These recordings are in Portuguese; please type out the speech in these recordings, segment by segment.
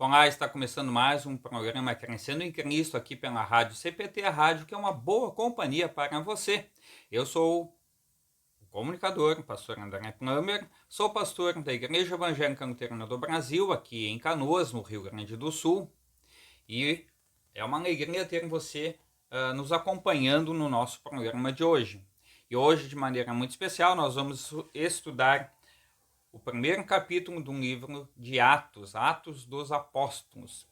Olá, está começando mais um programa Crescendo em Cristo aqui pela Rádio CPT, a rádio que é uma boa companhia para você. Eu sou o comunicador, o pastor André Plummer, sou pastor da Igreja Evangélica Luterana do Brasil, aqui em Canoas, no Rio Grande do Sul, e é uma alegria ter você nos acompanhando no nosso programa de hoje. E hoje, de maneira muito especial, nós vamos estudar o primeiro capítulo do livro de Atos, Atos dos Apóstolos.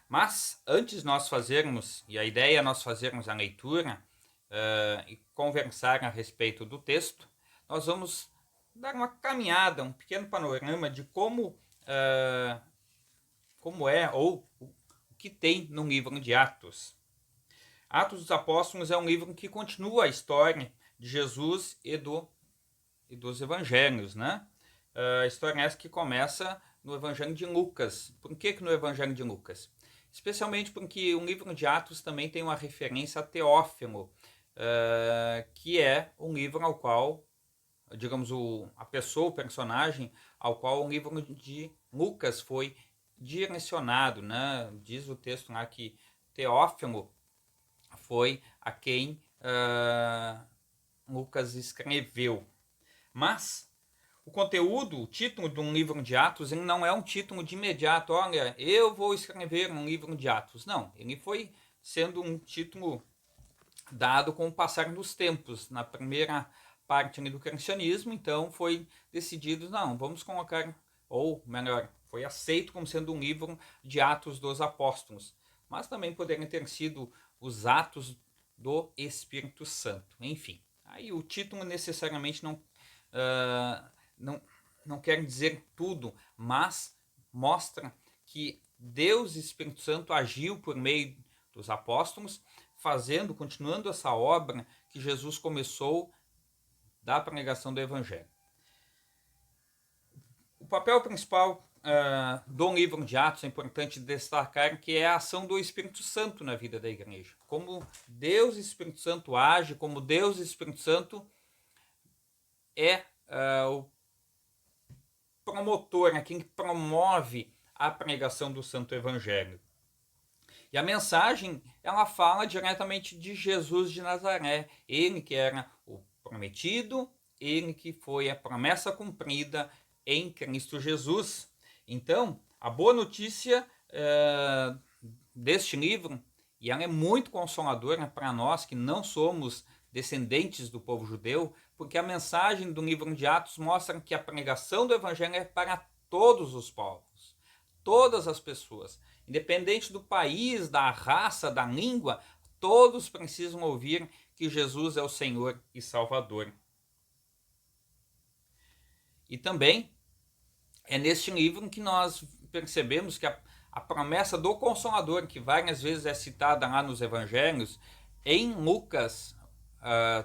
Mas antes nós fazermos, e a ideia é nós fazermos a leitura e conversar a respeito do texto, nós vamos dar uma caminhada, um pequeno panorama de como é ou o que tem no livro de Atos. Atos dos Apóstolos é um livro que continua a história de Jesus e dos evangelhos, né? A história essa que começa no Evangelho de Lucas. Por que no Evangelho de Lucas? Especialmente porque o livro de Atos também tem uma referência a Teófilo, que é um livro ao qual, digamos, a pessoa, o personagem, ao qual o livro de Lucas foi direcionado, né? Diz o texto lá que Teófilo foi a quem Lucas escreveu. Mas o conteúdo, o título de um livro de Atos, ele não é um título de imediato, olha, eu vou escrever um livro de Atos. Não, ele foi sendo um título dado com o passar dos tempos. Na primeira parte do cristianismo, então foi decidido, não, vamos colocar, ou melhor, foi aceito como sendo um livro de Atos dos Apóstolos. Mas também poderiam ter sido os Atos do Espírito Santo. Enfim, aí o título necessariamente não quer dizer tudo, mas mostra que Deus e Espírito Santo agiu por meio dos apóstolos, continuando essa obra que Jesus começou da pregação do Evangelho. O papel principal do livro de Atos é importante destacar que é a ação do Espírito Santo na vida da igreja. Como Deus e Espírito Santo age, como Deus e Espírito Santo é o promotor, né, quem promove a pregação do Santo Evangelho. E a mensagem, ela fala diretamente de Jesus de Nazaré, ele que era o prometido, ele que foi a promessa cumprida em Cristo Jesus. Então, a boa notícia deste livro, e ela é muito consoladora para nós que não somos descendentes do povo judeu, porque a mensagem do livro de Atos mostra que a pregação do evangelho é para todos os povos, todas as pessoas, independente do país, da raça, da língua, todos precisam ouvir que Jesus é o Senhor e Salvador. E também é neste livro que nós percebemos que a promessa do Consolador, que várias vezes é citada lá nos evangelhos, em Lucas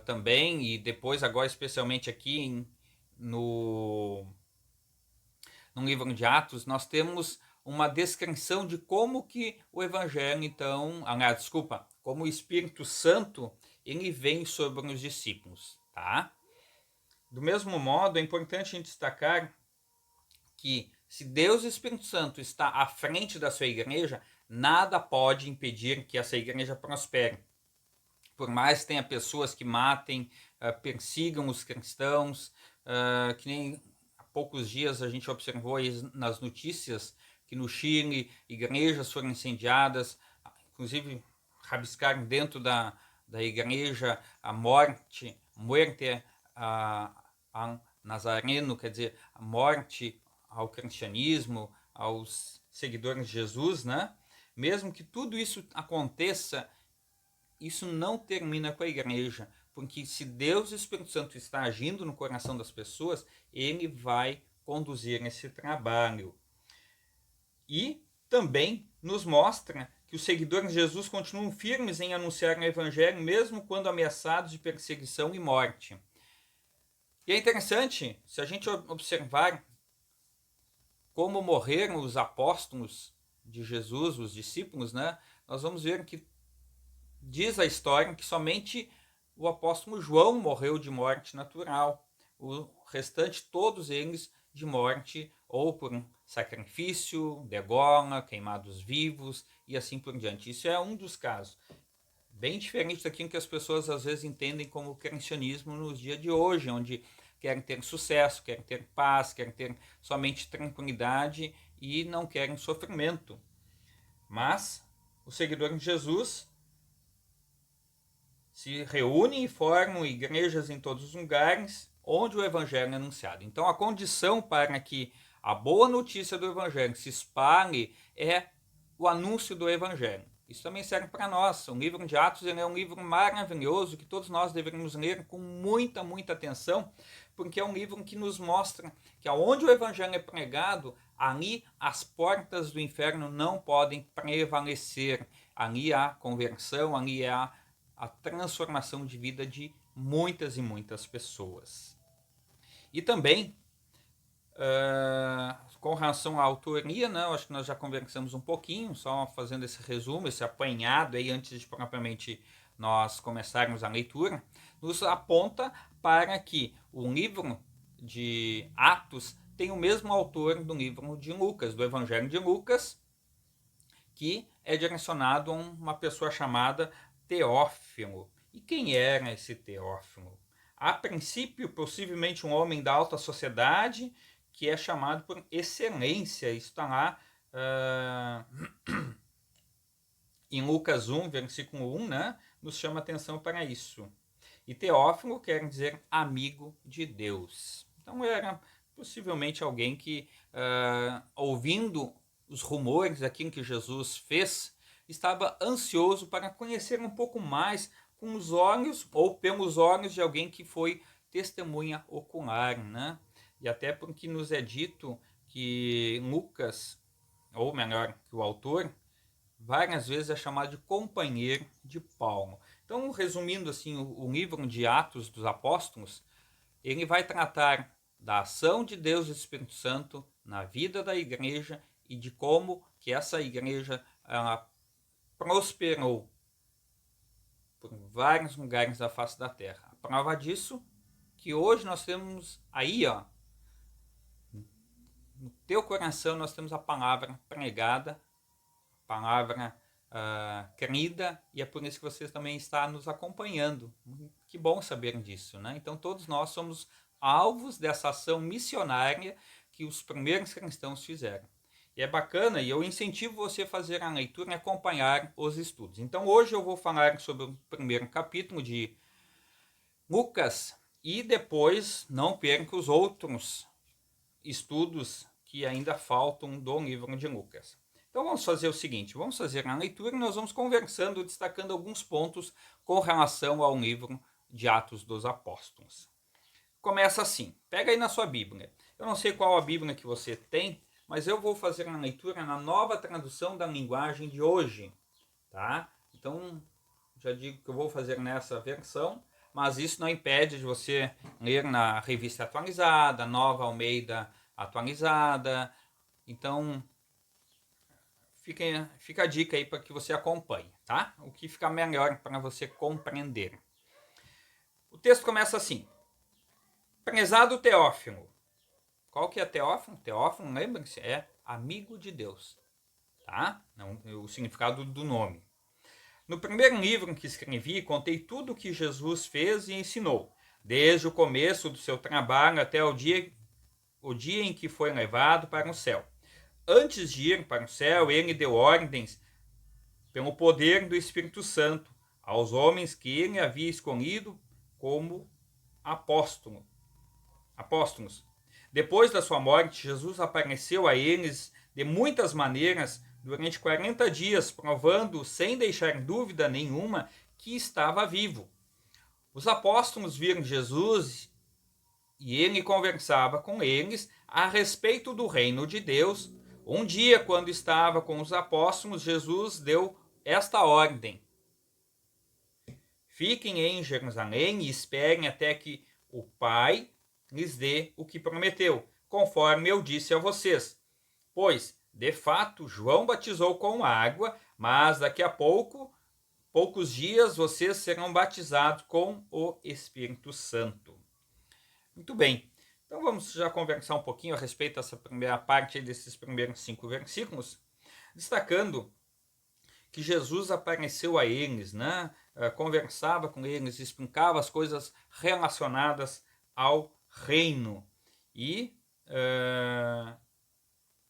também, e depois agora especialmente aqui no livro de Atos, nós temos uma descrição de como que o evangelho, então, como o Espírito Santo, ele vem sobre os discípulos, tá? Do mesmo modo, é importante a gente destacar que se Deus e o Espírito Santo está à frente da sua igreja, nada pode impedir que essa igreja prospere. Por mais que tenha pessoas que matem, persigam os cristãos, que nem há poucos dias a gente observou aí nas notícias que no Chile igrejas foram incendiadas, inclusive rabiscaram dentro da igreja a morte a Nazareno, quer dizer, a morte ao cristianismo, aos seguidores de Jesus, né? Mesmo que tudo isso aconteça, isso não termina com a igreja, porque se Deus e o Espírito Santo está agindo no coração das pessoas, ele vai conduzir esse trabalho. E também nos mostra que os seguidores de Jesus continuam firmes em anunciar o evangelho, mesmo quando ameaçados de perseguição e morte. E é interessante, se a gente observar como morreram os apóstolos de Jesus, os discípulos, né? Nós vamos ver que diz a história que somente o apóstolo João morreu de morte natural. O restante, todos eles, de morte ou por sacrifício, degola, queimados vivos e assim por diante. Isso é um dos casos. Bem diferente daquilo que as pessoas às vezes entendem como cristianismo nos dias de hoje, onde querem ter sucesso, querem ter paz, querem ter somente tranquilidade e não querem sofrimento. Mas os seguidores de Jesus se reúnem e formam igrejas em todos os lugares onde o evangelho é anunciado. Então a condição para que a boa notícia do evangelho se espalhe é o anúncio do evangelho. Isso também serve para nós. O livro de Atos é um livro maravilhoso que todos nós deveríamos ler com muita, muita atenção, porque é um livro que nos mostra que aonde o evangelho é pregado, ali as portas do inferno não podem prevalecer. Ali há conversão, ali há a transformação de vida de muitas e muitas pessoas. E também, com relação à autoria, né, acho que nós já conversamos um pouquinho, só fazendo esse resumo, esse apanhado aí antes de propriamente nós começarmos a leitura, nos aponta para que o livro de Atos tem o mesmo autor do livro de Lucas, do Evangelho de Lucas, que é direcionado a uma pessoa chamada Teófilo. E quem era esse Teófilo? A princípio, possivelmente um homem da alta sociedade, que é chamado por excelência. Isso está lá em Lucas 1, versículo 1, né? Nos chama atenção para isso. E Teófilo quer dizer amigo de Deus. Então era possivelmente alguém que, ouvindo os rumores daquilo que Jesus fez, estava ansioso para conhecer um pouco mais com os olhos ou pelos olhos de alguém que foi testemunha ocular, né? E até porque nos é dito que Lucas, ou melhor, que o autor, várias vezes é chamado de companheiro de Paulo. Então, resumindo assim, o livro de Atos dos Apóstolos, ele vai tratar da ação de Deus e do Espírito Santo na vida da igreja e de como que essa igreja prosperou por vários lugares da face da terra. A prova disso que hoje nós temos aí, ó, no teu coração nós temos a palavra pregada, a palavra querida, e é por isso que você também está nos acompanhando. Que bom saber disso, né? Então todos nós somos alvos dessa ação missionária que os primeiros cristãos fizeram. E é bacana, e eu incentivo você a fazer a leitura e acompanhar os estudos. Então hoje eu vou falar sobre o primeiro capítulo de Lucas, e depois não perca os outros estudos que ainda faltam do livro de Lucas. Então vamos fazer o seguinte, vamos fazer a leitura e nós vamos conversando, destacando alguns pontos com relação ao livro de Atos dos Apóstolos. Começa assim, pega aí na sua Bíblia. Eu não sei qual a Bíblia que você tem, mas eu vou fazer a leitura na nova tradução da linguagem de hoje, tá? Então, já digo que eu vou fazer nessa versão, mas isso não impede de você ler na Revista Atualizada, Nova Almeida Atualizada. Então, fica a dica aí para que você acompanhe, tá? O que fica melhor para você compreender. O texto começa assim. Prezado Teófilo. Qual que é Teófilo? Teófilo, lembre-se, é amigo de Deus, tá? Não, o significado do nome. No primeiro livro que escrevi, contei tudo o que Jesus fez e ensinou, desde o começo do seu trabalho até o dia em que foi levado para o céu. Antes de ir para o céu, ele deu ordens, pelo poder do Espírito Santo, aos homens que ele havia escolhido como apóstolos. Depois da sua morte, Jesus apareceu a eles de muitas maneiras durante 40 dias, provando, sem deixar dúvida nenhuma, que estava vivo. Os apóstolos viram Jesus e ele conversava com eles a respeito do reino de Deus. Um dia, quando estava com os apóstolos, Jesus deu esta ordem: fiquem em Jerusalém e esperem até que o Pai lhes dê o que prometeu, conforme eu disse a vocês. Pois, de fato, João batizou com água, mas daqui a poucos dias, vocês serão batizados com o Espírito Santo. Muito bem. Então vamos já conversar um pouquinho a respeito dessa primeira parte desses primeiros 5 versículos, destacando que Jesus apareceu a eles, né? Conversava com eles, explicava as coisas relacionadas ao reino. E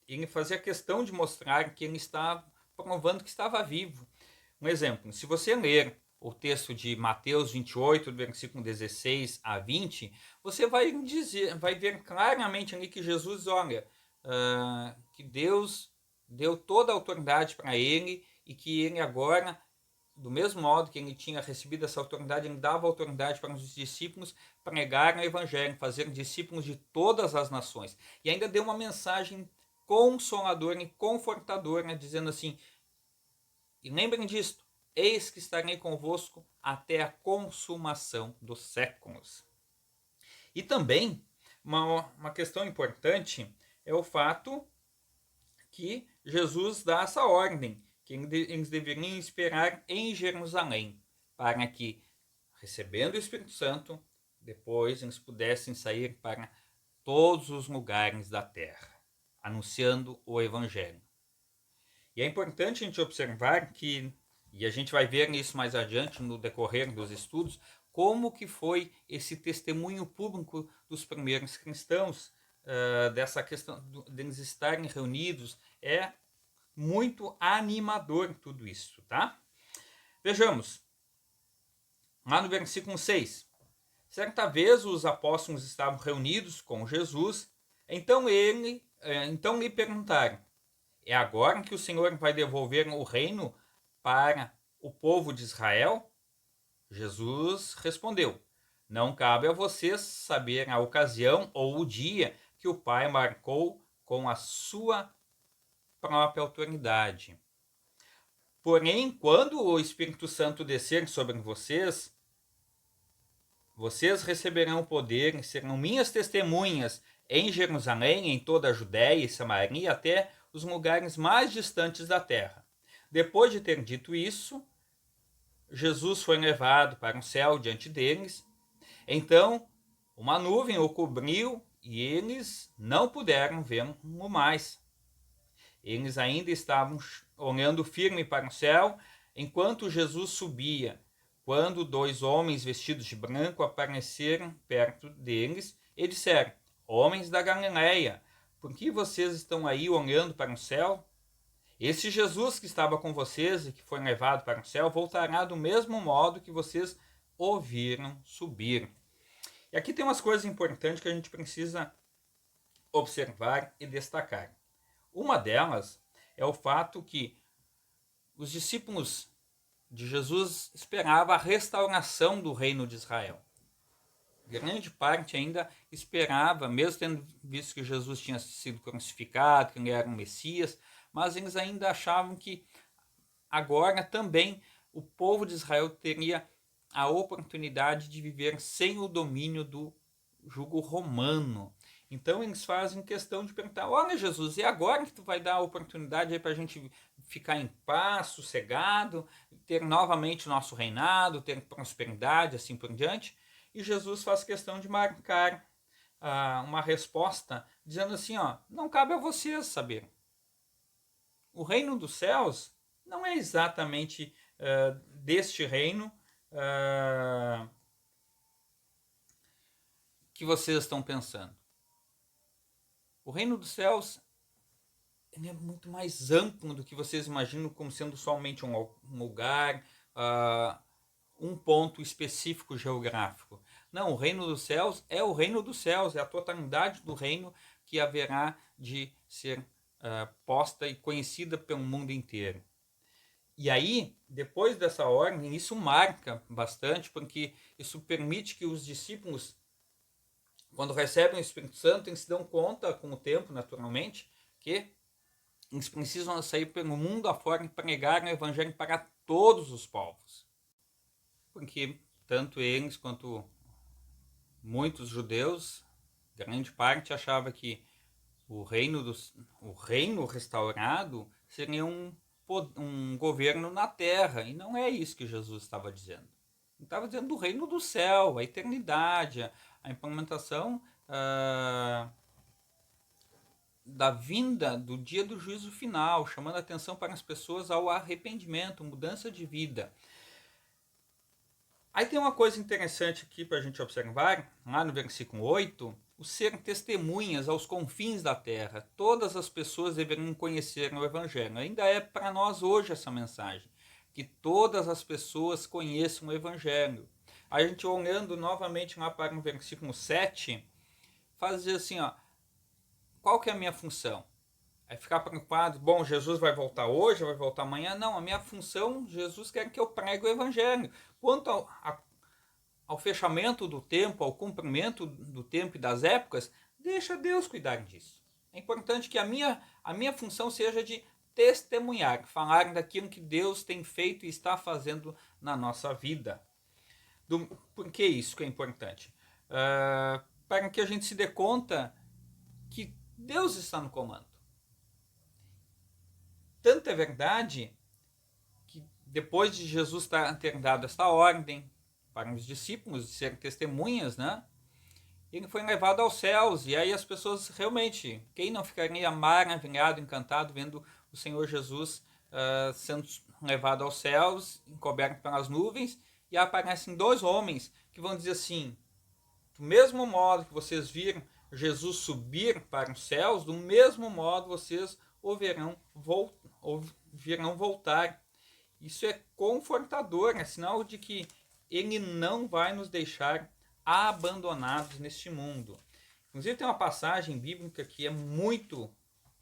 ele fazia questão de mostrar que ele estava provando que estava vivo. Um exemplo, se você ler o texto de Mateus 28, do versículo 16 a 20, você vai ver claramente ali que Jesus, olha, que Deus deu toda a autoridade para ele e que ele agora, do mesmo modo que ele tinha recebido essa autoridade, ele dava autoridade para os discípulos pregarem o evangelho, fazer discípulos de todas as nações. E ainda deu uma mensagem consoladora e confortadora, dizendo assim, e lembrem disto, eis que estarei convosco até a consumação dos séculos. E também, uma questão importante é o fato que Jesus dá essa ordem, que eles deveriam esperar em Jerusalém, para que, recebendo o Espírito Santo, depois eles pudessem sair para todos os lugares da terra, anunciando o Evangelho. E é importante a gente observar que, e a gente vai ver isso mais adiante no decorrer dos estudos, como que foi esse testemunho público dos primeiros cristãos, dessa questão deles estarem reunidos. É muito animador tudo isso, tá? Vejamos, lá no versículo 6. Certa vez os apóstolos estavam reunidos com Jesus, então lhe perguntaram, é agora que o Senhor vai devolver o reino para o povo de Israel? Jesus respondeu, não cabe a vocês saber a ocasião ou o dia que o Pai marcou com a sua própria autoridade. Porém, quando o Espírito Santo descer sobre vocês, vocês receberão o poder e serão minhas testemunhas em Jerusalém, em toda a Judéia e Samaria, até os lugares mais distantes da terra. Depois de ter dito isso, Jesus foi levado para o céu diante deles. Então, uma nuvem o cobriu e eles não puderam vê-lo mais. Eles ainda estavam olhando firme para o céu enquanto Jesus subia, quando 2 homens vestidos de branco apareceram perto deles e disseram, homens da Galileia, por que vocês estão aí olhando para o céu? Esse Jesus que estava com vocês e que foi levado para o céu voltará do mesmo modo que vocês o viram subir. E aqui tem umas coisas importantes que a gente precisa observar e destacar. Uma delas é o fato que os discípulos de Jesus esperavam a restauração do reino de Israel. Grande parte ainda esperava, mesmo tendo visto que Jesus tinha sido crucificado, que ele era um Messias, mas eles ainda achavam que agora também o povo de Israel teria a oportunidade de viver sem o domínio do jugo romano. Então eles fazem questão de perguntar, olha Jesus, e agora que tu vai dar a oportunidade para a gente ficar em paz, sossegado, ter novamente o nosso reinado, ter prosperidade, assim por diante? E Jesus faz questão de marcar uma resposta, dizendo assim, não cabe a vocês saber. O reino dos céus não é exatamente deste reino que vocês estão pensando. O reino dos céus é muito mais amplo do que vocês imaginam como sendo somente um lugar, um ponto específico geográfico. Não, o reino dos céus é o reino dos céus, é a totalidade do reino que haverá de ser posta e conhecida pelo mundo inteiro. E aí, depois dessa ordem, isso marca bastante, porque isso permite que os discípulos, quando recebem o Espírito Santo, eles se dão conta com o tempo, naturalmente, que eles precisam sair pelo mundo afora e pregar o evangelho para todos os povos. Porque tanto eles quanto muitos judeus, grande parte, achava que o reino restaurado seria um governo na terra. E não é isso que Jesus estava dizendo. Ele estava dizendo do reino do céu, a eternidade, a implementação da vinda do dia do juízo final, chamando a atenção para as pessoas ao arrependimento, mudança de vida. Aí tem uma coisa interessante aqui para a gente observar, lá no versículo 8, o ser testemunhas aos confins da terra. Todas as pessoas deveriam conhecer o Evangelho. Ainda é para nós hoje essa mensagem, que todas as pessoas conheçam o Evangelho. Aí a gente olhando novamente lá para o versículo 7, faz dizer assim, ó, qual que é a minha função? É ficar preocupado, bom, Jesus vai voltar hoje, vai voltar amanhã? Não, a minha função, Jesus quer que eu pregue o Evangelho. Quanto ao fechamento do tempo, ao cumprimento do tempo e das épocas, deixa Deus cuidar disso. É importante que a minha função seja de testemunhar, falar daquilo que Deus tem feito e está fazendo na nossa vida. Por que isso que é importante? Para que a gente se dê conta que Deus está no comando. Tanto é verdade que depois de Jesus ter dado esta ordem para os discípulos de serem testemunhas, né? Ele foi levado aos céus, e aí as pessoas realmente, quem não ficaria maravilhado, encantado, vendo o Senhor Jesus sendo levado aos céus, encoberto pelas nuvens, e aparecem dois homens que vão dizer assim, do mesmo modo que vocês viram Jesus subir para os céus, do mesmo modo vocês o verão voltar. Isso é confortador, é sinal de que ele não vai nos deixar abandonados neste mundo. Inclusive tem uma passagem bíblica que é muito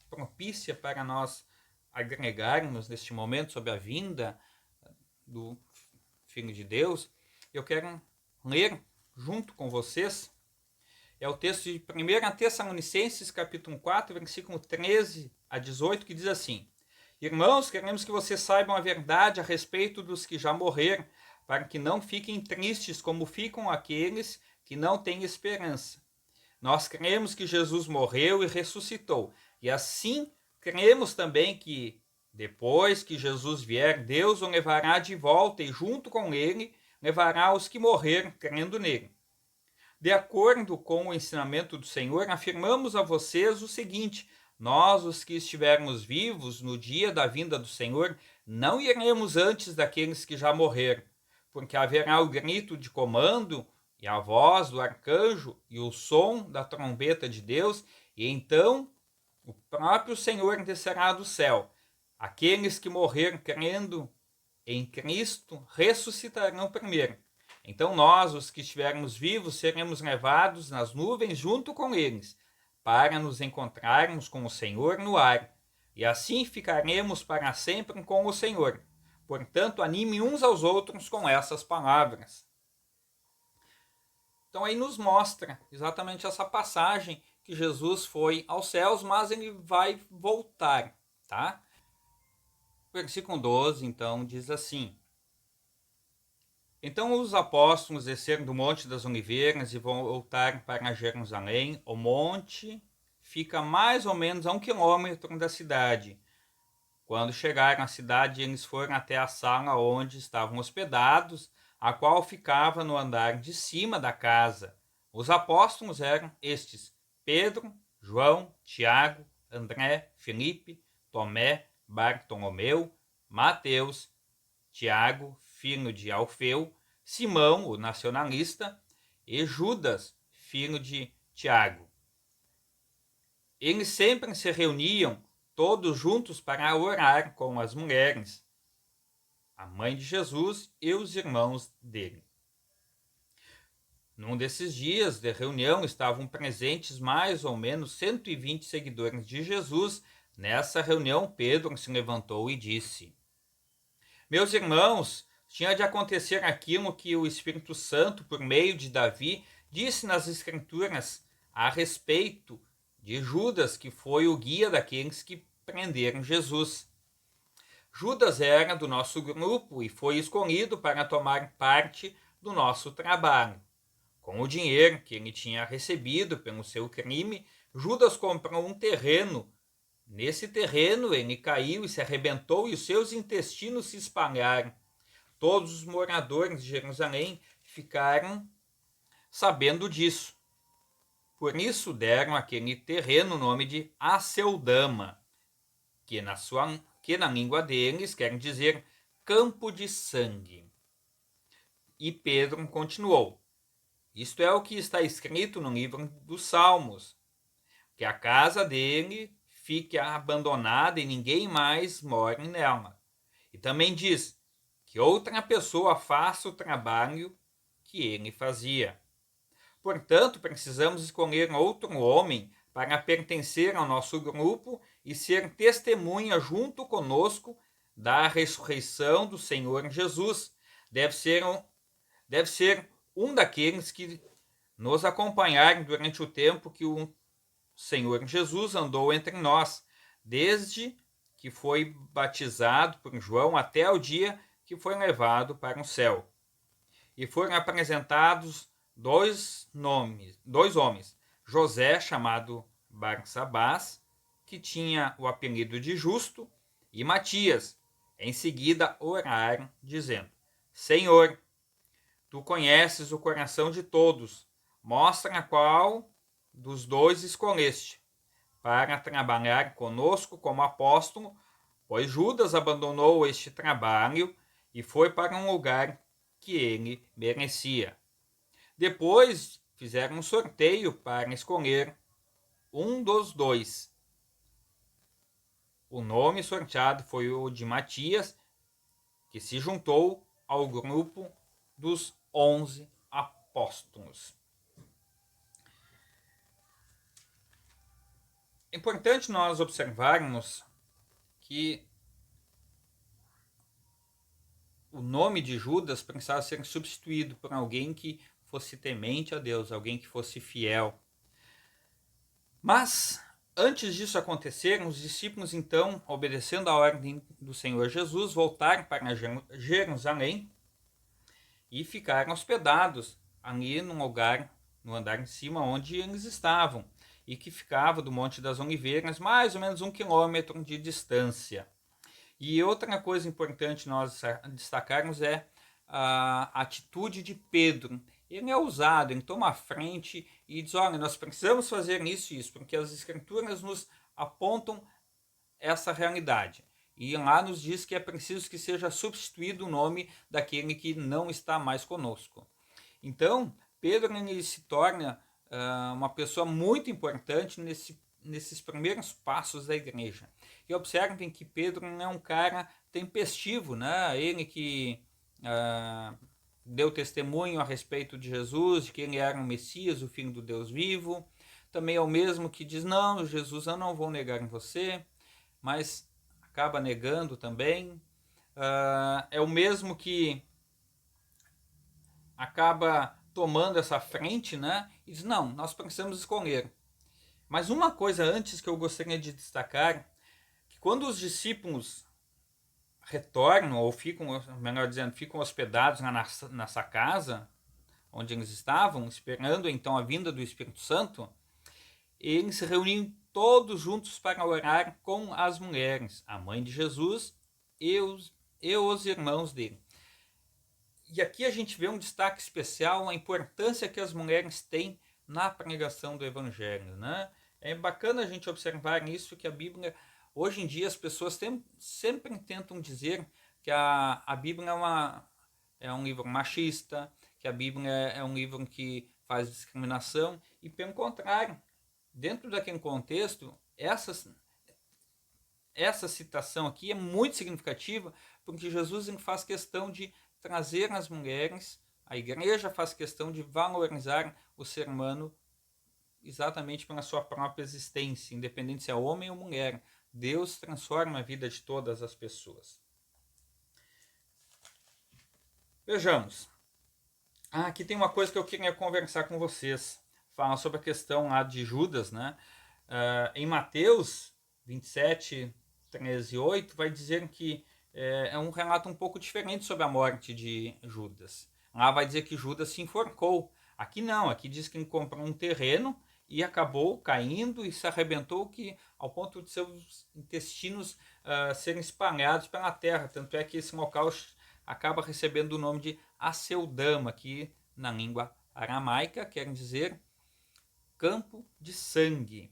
propícia para nós agregarmos neste momento sobre a vinda do Filho de Deus. Eu quero ler junto com vocês. É o texto de 1 Tessalonicenses, capítulo 4, versículo 13 a 18, que diz assim: Irmãos, queremos que vocês saibam a verdade a respeito dos que já morreram, para que não fiquem tristes como ficam aqueles que não têm esperança. Nós cremos que Jesus morreu e ressuscitou, e assim cremos também que, depois que Jesus vier, Deus o levará de volta e, junto com ele, levará os que morreram crendo nele. De acordo com o ensinamento do Senhor, afirmamos a vocês o seguinte: nós, os que estivermos vivos no dia da vinda do Senhor, não iremos antes daqueles que já morreram, porque haverá o grito de comando, e a voz do arcanjo, e o som da trombeta de Deus, e então o próprio Senhor descerá do céu. Aqueles que morreram crendo em Cristo ressuscitarão primeiro. Então nós, os que estivermos vivos, seremos levados nas nuvens junto com eles, para nos encontrarmos com o Senhor no ar, e assim ficaremos para sempre com o Senhor. Portanto, anime uns aos outros com essas palavras. Então aí nos mostra exatamente essa passagem que Jesus foi aos céus, mas ele vai voltar, tá? Versículo 12, então, diz assim: Então os apóstolos desceram do Monte das Oliveiras e voltaram para Jerusalém. O monte fica mais ou menos a 1 quilômetro da cidade. Quando chegaram à cidade, eles foram até a sala onde estavam hospedados, a qual ficava no andar de cima da casa. Os apóstolos eram estes: Pedro, João, Tiago, André, Felipe, Tomé, Bartolomeu, Mateus, Tiago, filho de Alfeu, Simão, o nacionalista, e Judas, filho de Tiago. Eles sempre se reuniam todos juntos para orar com as mulheres, a mãe de Jesus e os irmãos dele. Num desses dias de reunião estavam presentes mais ou menos 120 seguidores de Jesus. Nessa reunião, Pedro se levantou e disse: Meus irmãos, tinha de acontecer aquilo que o Espírito Santo, por meio de Davi, disse nas Escrituras a respeito de Judas, que foi o guia daqueles que prenderam Jesus. Judas era do nosso grupo e foi escolhido para tomar parte do nosso trabalho. Com o dinheiro que ele tinha recebido pelo seu crime, Judas comprou um terreno. Nesse terreno ele caiu e se arrebentou e os seus intestinos se espalharam. Todos os moradores de Jerusalém ficaram sabendo disso. Por isso deram aquele terreno o nome de Aceldama, que na língua deles quer dizer campo de sangue. E Pedro continuou: isto é o que está escrito no livro dos Salmos, que a casa dele fique abandonada e ninguém mais more nela. E também diz que outra pessoa faça o trabalho que ele fazia. Portanto, precisamos escolher outro homem para pertencer ao nosso grupo e ser testemunha junto conosco da ressurreição do Senhor Jesus. Deve ser um daqueles que nos acompanharem durante o tempo que o Senhor Jesus andou entre nós, desde que foi batizado por João até o dia que foi levado para o céu. E foram apresentados dois homens, José, chamado Barsabás, que tinha o apelido de Justo, e Matias. Em seguida oraram, dizendo: Senhor, tu conheces o coração de todos, mostra qual dos dois escolheste para trabalhar conosco como apóstolo, pois Judas abandonou este trabalho e foi para um lugar que ele merecia. Depois fizeram um sorteio para escolher um dos dois. O nome sorteado foi o de Matias, que se juntou ao grupo dos 11 apóstolos. É importante nós observarmos que o nome de Judas precisava ser substituído por alguém que fosse temente a Deus, alguém que fosse fiel. Mas, antes disso acontecer, os discípulos, então, obedecendo a ordem do Senhor Jesus, voltaram para Jerusalém e ficaram hospedados ali num lugar, no andar em cima, onde eles estavam, e que ficava do Monte das Oliveiras, mais ou menos 1 quilômetro de distância. E outra coisa importante nós destacarmos é a atitude de Pedro. Ele é ousado, ele toma a frente e diz: olha, nós precisamos fazer isso e isso, porque as escrituras nos apontam essa realidade. E lá nos diz que é preciso que seja substituído o nome daquele que não está mais conosco. Então, Pedro ele se torna uma pessoa muito importante nesses primeiros passos da igreja. E observem que Pedro não é um cara tempestivo, né? Ele que deu testemunho a respeito de Jesus, de que ele era o Messias, o Filho do Deus vivo. Também é o mesmo que diz: não, Jesus, eu não vou negar em você, mas acaba negando também. É o mesmo que acaba tomando essa frente, né? E diz: não, nós precisamos escolher. Mas uma coisa antes que eu gostaria de destacar, que quando os discípulos retornam, ou ficam, melhor dizendo, ficam hospedados nessa casa onde eles estavam, esperando então a vinda do Espírito Santo, eles se reuniam todos juntos para orar com as mulheres, a mãe de Jesus e os irmãos dele. E aqui a gente vê um destaque especial, a importância que as mulheres têm na pregação do Evangelho, né? É bacana a gente observar isso, que a Bíblia, hoje em dia as pessoas sempre tentam dizer que a Bíblia é um livro machista, que a Bíblia é um livro que faz discriminação, e pelo contrário, dentro daquele contexto, essa citação aqui é muito significativa, porque Jesus faz questão de trazer as mulheres, a igreja faz questão de valorizar o ser humano exatamente pela sua própria existência, independente se é homem ou mulher. Deus transforma a vida de todas as pessoas. Vejamos. Aqui tem uma coisa que eu queria conversar com vocês. Fala sobre a questão lá de Judas, né? Em Mateus 27, 13 e 8, vai dizer que é um relato um pouco diferente sobre a morte de Judas. Lá vai dizer que Judas se enforcou. Aqui não, aqui diz que ele comprou um terreno e acabou caindo e se arrebentou ao ponto de seus intestinos serem espalhados pela terra. Tanto é que esse local acaba recebendo o nome de Aceldama, que na língua aramaica quer dizer campo de sangue.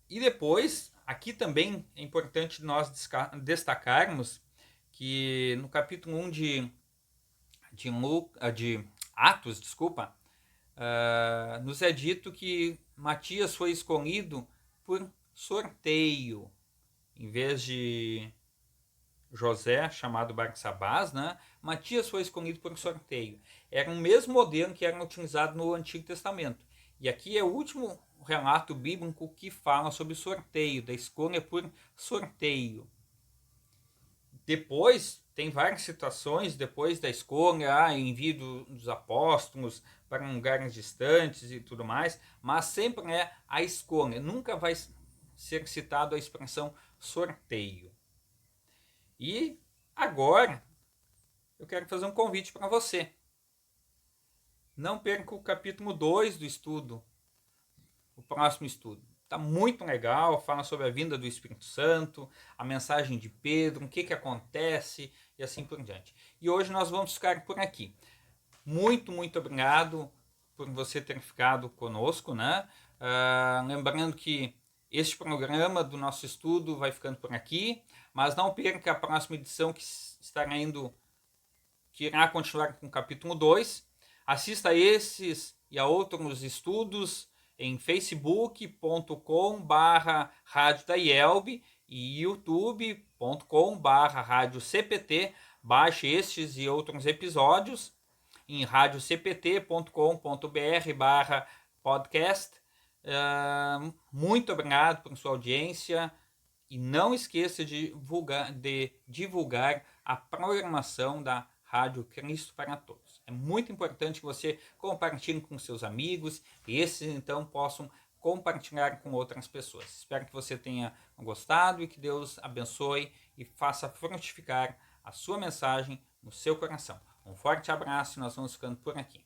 E depois, aqui também é importante nós destacarmos que no capítulo 1 de Atos, nos é dito que Matias foi escolhido por sorteio, em vez de José, chamado Barsabás, né? Matias foi escolhido por sorteio. Era o mesmo modelo que era utilizado no Antigo Testamento. E aqui é o último relato bíblico que fala sobre sorteio, da escolha por sorteio. Depois, tem várias situações, depois da escolha, envio dos apóstolos para lugares distantes e tudo mais, mas sempre é a escolha, nunca vai ser citado a expressão sorteio. E agora, eu quero fazer um convite para você. Não perca o capítulo 2 do estudo, o próximo estudo. Está muito legal, fala sobre a vinda do Espírito Santo, a mensagem de Pedro, o que acontece e assim por diante. E hoje nós vamos ficar por aqui. Muito, muito obrigado por você ter ficado conosco, né? Lembrando que este programa do nosso estudo vai ficando por aqui, mas não perca a próxima edição que irá continuar com o capítulo 2. Assista a esses e a outros estudos em facebook.com/Rádio da IELB e youtube.com/Rádio CPT. Baixe estes e outros episódios em radiocpt.com.br/podcast. Muito obrigado por sua audiência e não esqueça de divulgar a programação da Rádio Cristo para Todos. É muito importante que você compartilhe com seus amigos e esses então possam compartilhar com outras pessoas. Espero que você tenha gostado e que Deus abençoe e faça frutificar a sua mensagem no seu coração. Um forte abraço e nós vamos ficando por aqui.